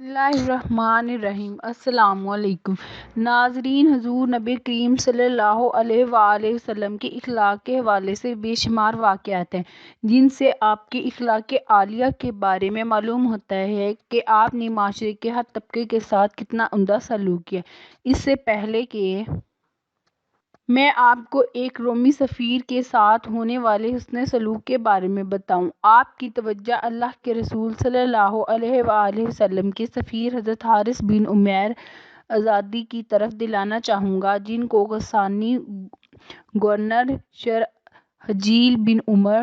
اللہ الرحمن الرحیم۔ السلام علیکم ناظرین، حضور نبی کریم صلی اللہ علیہ وآلہ وسلم کے اخلاق کے حوالے سے بے شمار واقعات ہیں جن سے آپ کے اخلاق عالیہ کے بارے میں معلوم ہوتا ہے کہ آپ نے معاشرے کے ہر طبقے کے ساتھ کتنا عمدہ سلوک کیا۔ اس سے پہلے کہ میں آپ کو ایک رومی سفیر کے ساتھ ہونے والے حسن سلوک کے بارے میں بتاؤں، آپ کی توجہ اللہ کے رسول صلی اللہ علیہ وآلہ وسلم کے سفیر حضرت حارث بن عمیر ازدی کی طرف دلانا چاہوں گا، جن کو غسانی گورنر شرحبیل بن عمر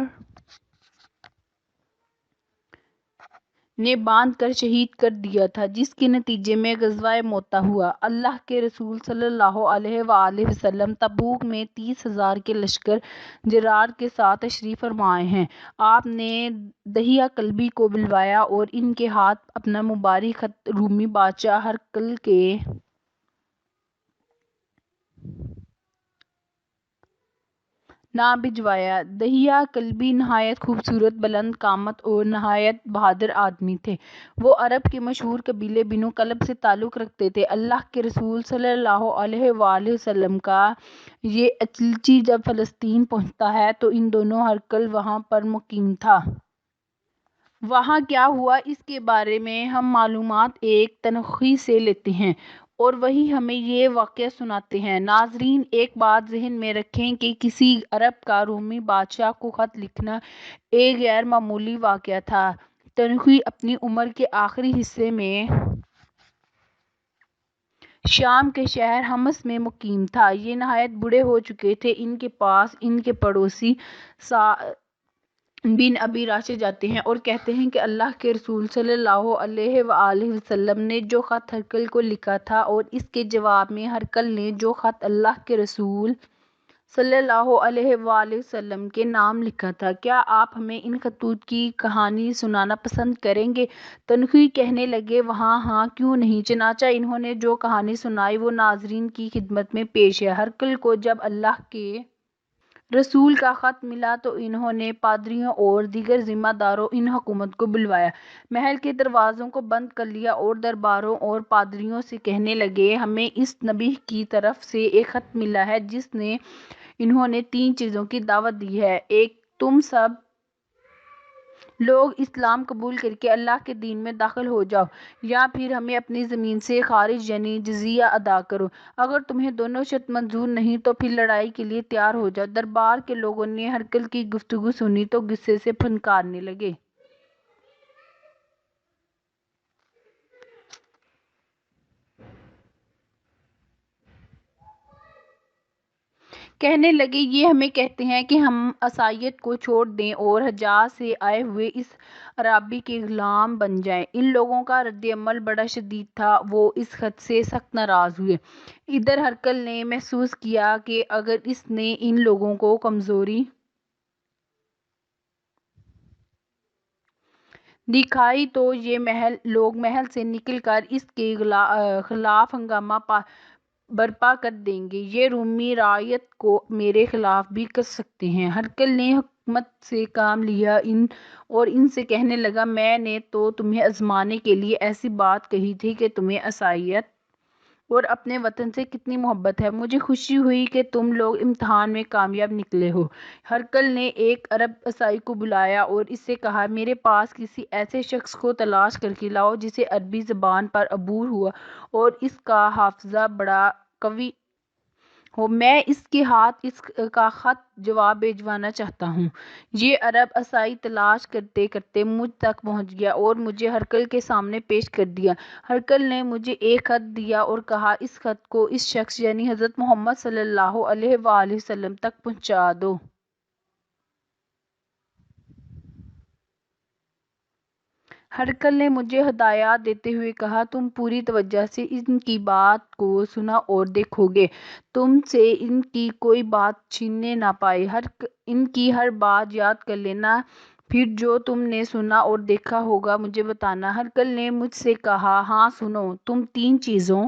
نے باندھ کر شہید کر دیا تھا، جس کے نتیجے میں غزوہ موتا ہوا۔ اللہ کے رسول صلی اللہ علیہ وآلہ وسلم تبوک میں 30,000 کے لشکر جرار کے ساتھ تشریف فرما ہیں۔ آپ نے دحیہ کلبی کو بلوایا اور ان کے ہاتھ اپنا مبارک خط رومی بادشاہ ہرقل کے نام بھجوایا۔ دحیہ کلبی نہایت خوبصورت، بلند قامت اور نہایت بہادر آدمی تھے۔ وہ عرب کے مشہور قبیلے بنو کلب سے تعلق رکھتے تھے۔ اللہ کے رسول صلی اللہ علیہ وآلہ وسلم کا یہ ایجنسی جب فلسطین پہنچتا ہے تو ان دنوں ہرقل وہاں پر مقیم تھا۔ وہاں کیا ہوا، اس کے بارے میں ہم معلومات ایک تنوخی سے لیتے ہیں اور وہی ہمیں یہ واقعہ سناتے ہیں۔ ناظرین، ایک بات ذہن میں رکھیں کہ کسی عرب کا رومی بادشاہ کو خط لکھنا ایک غیر معمولی واقعہ تھا۔ تنوخی اپنی عمر کے آخری حصے میں شام کے شہر حمص میں مقیم تھا۔ یہ نہایت بوڑھے ہو چکے تھے۔ ان کے پاس ان کے پڑوسی سعد بن ابی راشد جاتے ہیں اور کہتے ہیں کہ اللہ کے رسول صلی اللہ علیہ وآلہ وسلم نے جو خط ہرقل کو لکھا تھا اور اس کے جواب میں ہرقل نے جو خط اللہ کے رسول صلی اللہ علیہ وآلہ وسلم کے نام لکھا تھا، کیا آپ ہمیں ان خطوط کی کہانی سنانا پسند کریں گے؟ تنوخی کہنے لگے، ہاں، کیوں نہیں۔ چنانچہ انہوں نے جو کہانی سنائی وہ ناظرین کی خدمت میں پیش ہے۔ ہرقل کو جب اللہ کے رسول کا خط ملا تو انہوں نے پادریوں اور دیگر ذمہ داروں ان حکومت کو بلوایا، محل کے دروازوں کو بند کر لیا اور درباریوں اور پادریوں سے کہنے لگے، ہمیں اس نبی کی طرف سے ایک خط ملا ہے جس میں انہوں نے 3 چیزوں کی دعوت دی ہے: ایک، تم سب لوگ اسلام قبول کر کے اللہ کے دین میں داخل ہو جاؤ، یا پھر ہمیں اپنی زمین سے خارج یعنی جزیہ ادا کرو۔ اگر تمہیں دونوں شرط منظور نہیں تو پھر لڑائی کے لیے تیار ہو جاؤ۔ دربار کے لوگوں نے ہرقل کی گفتگو سنی تو غصے سے پھنکارنے لگے۔ کہنے لگے، یہ ہمیں کہتے ہیں کہ ہم عیسائیت کو چھوڑ دیں اور حجاز سے آئے ہوئے اس عرابی کے غلام بن جائیں۔ ان لوگوں کا رد عمل بڑا شدید تھا، وہ اس خط سے سخت ناراض ہوئے۔ ادھر ہرقل نے محسوس کیا کہ اگر اس نے ان لوگوں کو کمزوری دکھائی تو یہ لوگ محل سے نکل کر اس کے خلاف ہنگامہ برپا کر دیں گے، یہ رومی رعیت کو میرے خلاف بھی کر سکتے ہیں۔ ہرقل نے حکمت سے کام لیا اور ان سے کہنے لگا، میں نے تو تمہیں آزمانے کے لیے ایسی بات کہی تھی کہ تمہیں عیسائیت اور اپنے وطن سے کتنی محبت ہے، مجھے خوشی ہوئی کہ تم لوگ امتحان میں کامیاب نکلے ہو۔ ہرقل نے ایک عرب عیسائی کو بلایا اور اس سے کہا، میرے پاس کسی ایسے شخص کو تلاش کر کے لاؤ جسے عربی زبان پر عبور ہو اور اس کا حافظہ بڑا قوی ہو، میں اس کے ہاتھ اس کا خط جواب بھجوانا چاہتا ہوں۔ یہ عرب عیسائی تلاش کرتے کرتے مجھ تک پہنچ گیا اور مجھے ہرقل کے سامنے پیش کر دیا۔ ہرقل نے مجھے ایک خط دیا اور کہا، اس خط کو اس شخص یعنی حضرت محمد صلی اللہ علیہ وآلہ وسلم تک پہنچا دو۔ ہرقل نے مجھے ہدایات دیتے ہوئے کہا، تم پوری توجہ سے ان کی بات کو سنا اور دیکھو گے، تم سے ان کی کوئی بات چھیننے نہ پائے، ان کی ہر بات یاد کر لینا، پھر جو تم نے سنا اور دیکھا ہوگا مجھے بتانا۔ ہرقل نے مجھ سے کہا، ہاں سنو، تم 3 چیزوں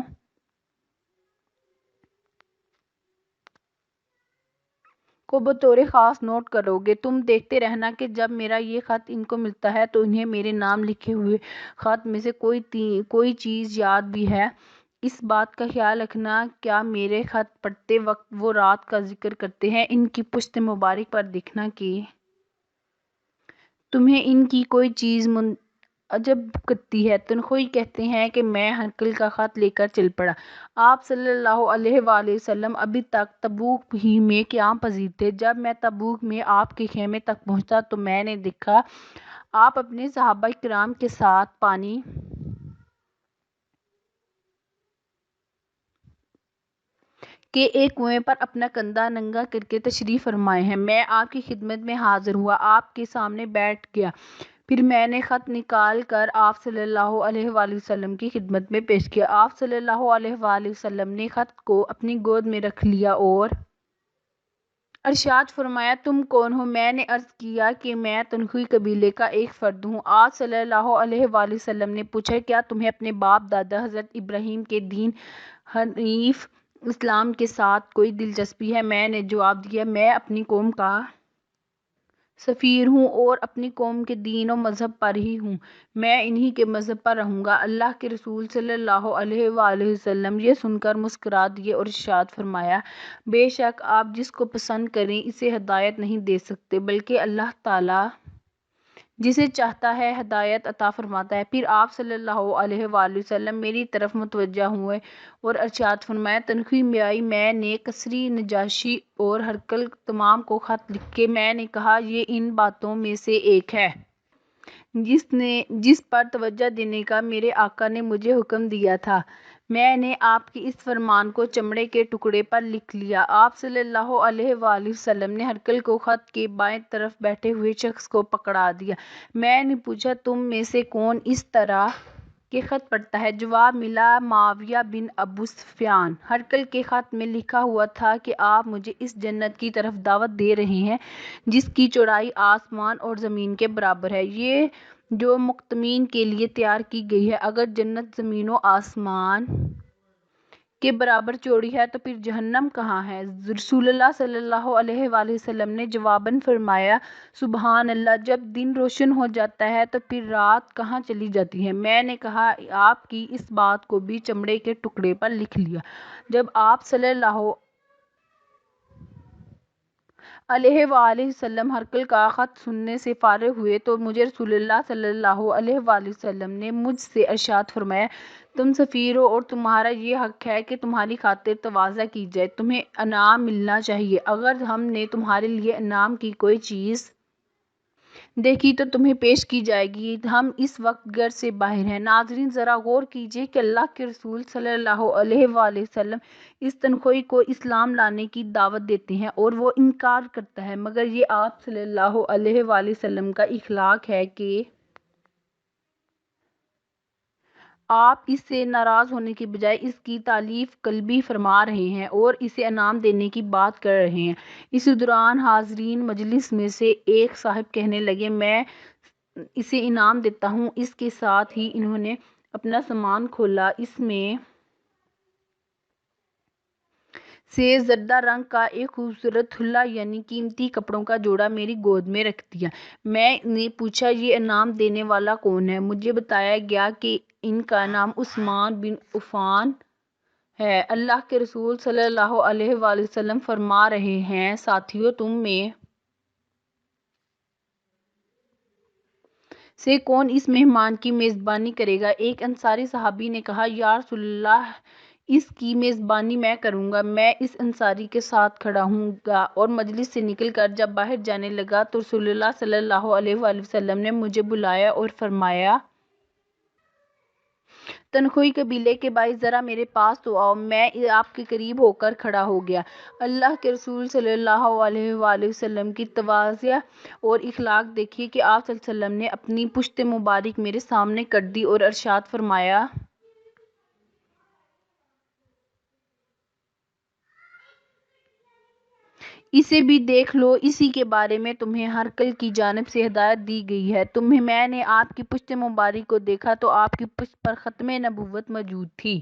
کو بطور خاص نوٹ کرو گے۔ تم دیکھتے رہنا کہ جب میرا یہ خط ان کو ملتا ہے تو انہیں میرے نام لکھے ہوئے خط میں سے کوئی چیز یاد بھی ہے۔ اس بات کا خیال رکھنا کیا میرے خط پڑھتے وقت وہ رات کا ذکر کرتے ہیں۔ ان کی پشت مبارک پر دیکھنا کہ تمہیں ان کی کوئی چیز عجب کرتی ہے۔ تنخوئی کہتے ہیں کہ میں ہرقل کا خط لے کر چل پڑا۔ آپ صلی اللہ علیہ وآلہ وسلم ابھی تک تبوک ہی میں قیام پذیر تھے۔ جب میں تبوک میں آپ کے خیمے تک پہنچا تو میں نے دیکھا آپ اپنے صحابہ کرام کے ساتھ پانی کہ ایک کنویں پر اپنا کندھا ننگا کر کے تشریف فرمائے ہیں۔ میں آپ کی خدمت میں حاضر ہوا، آپ کے سامنے بیٹھ گیا، پھر میں نے خط نکال کر آپ صلی اللہ علیہ وآلہ وسلم کی خدمت میں پیش کیا۔ آپ صلی اللہ علیہ وآلہ وسلم نے خط کو اپنی گود میں رکھ لیا اور ارشاد فرمایا، تم کون ہو؟ میں نے عرض کیا کہ میں تنخوئی قبیلے کا ایک فرد ہوں۔ آپ صلی اللہ علیہ وآلہ وسلم نے پوچھا، کیا تمہیں اپنے باپ دادا حضرت ابراہیم کے دین حنیف اسلام کے ساتھ کوئی دلچسپی ہے؟ میں نے جواب دیا، میں اپنی قوم کا سفیر ہوں اور اپنی قوم کے دین و مذہب پر ہی ہوں، میں انہی کے مذہب پر رہوں گا۔ اللہ کے رسول صلی اللہ علیہ وآلہ وسلم یہ سن کر مسکرا دیے اور ارشاد فرمایا، بے شک آپ جس کو پسند کریں اسے ہدایت نہیں دے سکتے، بلکہ اللہ تعالیٰ جسے چاہتا ہے ہدایت عطا فرماتا ہے۔ پھر آپ صلی اللہ علیہ وآلہ وسلم میری طرف متوجہ ہوئے اور ارشاد فرمایا، تنخوئی میں آئی۔ میں نے کسری، نجاشی اور ہرقل تمام کو خط لکھے۔ میں نے کہا، یہ ان باتوں میں سے ایک ہے جس پر توجہ دینے کا میرے آقا نے مجھے حکم دیا تھا۔ میں نے آپ کے اس فرمان کو چمڑے کے ٹکڑے پر لکھ لیا۔ آپ صلی اللہ علیہ وآلہ وسلم نے ہرقل کو خط کے بائیں طرف بیٹھے ہوئے شخص کو پکڑا دیا۔ میں نے پوچھا، تم میں سے کون اس طرح کے خط پڑھتا ہے؟ جواب ملا، معاویہ بن ابو سفیان۔ ہرقل کے خط میں لکھا ہوا تھا کہ آپ مجھے اس جنت کی طرف دعوت دے رہے ہیں جس کی چوڑائی آسمان اور زمین کے برابر ہے، یہ جو متقین کے لیے تیار کی گئی ہے۔ اگر جنت زمین و آسمان کے برابر چوڑی ہے تو پھر جہنم کہاں ہے؟ رسول اللہ صلی اللہ علیہ وآلہ وسلم نے جواباً فرمایا، سبحان اللہ، جب دن روشن ہو جاتا ہے تو پھر رات کہاں چلی جاتی ہے؟ میں نے کہا، آپ کی اس بات کو بھی چمڑے کے ٹکڑے پر لکھ لیا۔ جب آپ صلی اللہ علیہ وآلہ وسلم ہرقل کا خط سننے سے فارغ ہوئے تو مجھے رسول اللہ صلی اللہ علیہ وآلہ وسلم نے مجھ سے ارشاد فرمایا، تم سفیر ہو اور تمہارا یہ حق ہے کہ تمہاری خاطر تواضع کی جائے، تمہیں انعام ملنا چاہیے۔ اگر ہم نے تمہارے لیے انعام کی کوئی چیز دیکھی تو تمہیں پیش کی جائے گی۔ ہم اس وقت گھر سے باہر ہیں۔ ناظرین، ذرا غور کیجئے کہ اللہ کے رسول صلی اللہ علیہ وآلہ وسلم اس تنخوئی کو اسلام لانے کی دعوت دیتے ہیں اور وہ انکار کرتا ہے، مگر یہ آپ صلی اللہ علیہ وآلہ وسلم کا اخلاق ہے کہ آپ اس سے ناراض ہونے کے بجائے اس کی تعریف قلبی فرما رہے ہیں اور اسے انعام دینے کی بات کر رہے ہیں۔ اسی دوران حاضرین مجلس میں سے ایک صاحب کہنے لگے، میں اسے انعام دیتا ہوں۔ اس کے ساتھ ہی انہوں نے اپنا سامان کھولا۔ اس میں سے زردہ رنگ کا ایک خوبصورت حلہ یعنی قیمتی کپڑوں کا جوڑا میری گود میں رکھ دیا۔ میں نے پوچھا، یہ انعام دینے والا کون ہے؟ مجھے بتایا گیا کہ ان کا نام عثمان بن عفان ہے۔ اللہ کے رسول صلی اللہ علیہ وآلہ وسلم فرما رہے ہیں، ساتھیو، تم میں سے کون اس مہمان کی میزبانی کرے گا؟ ایک انصاری صحابی نے کہا، یا رسول اللہ، اس کی میزبانی میں کروں گا۔ میں اس انصاری کے ساتھ کھڑا ہوں گا اور مجلس سے نکل کر جب باہر جانے لگا تو رسول اللہ صلی اللہ علیہ وآلہ وسلم نے مجھے بلایا اور فرمایا، تنخوئی قبیلے کے بھائی، ذرا میرے پاس تو آؤ۔ میں آپ کے قریب ہو کر کھڑا ہو گیا۔ اللہ کے رسول صلی اللہ علیہ وآلہ وسلم کی تواضع اور اخلاق دیکھیے کہ آپ صلی اللہ علیہ وسلم نے اپنی پشت مبارک میرے سامنے کر دی اور ارشاد فرمایا، اسے بھی دیکھ لو، اسی کے بارے میں تمہیں ہرقل کی جانب سے ہدایت دی گئی ہے۔ میں نے آپ کی پشت مبارک کو دیکھا تو آپ کی پشت پر ختم نبوت موجود تھی۔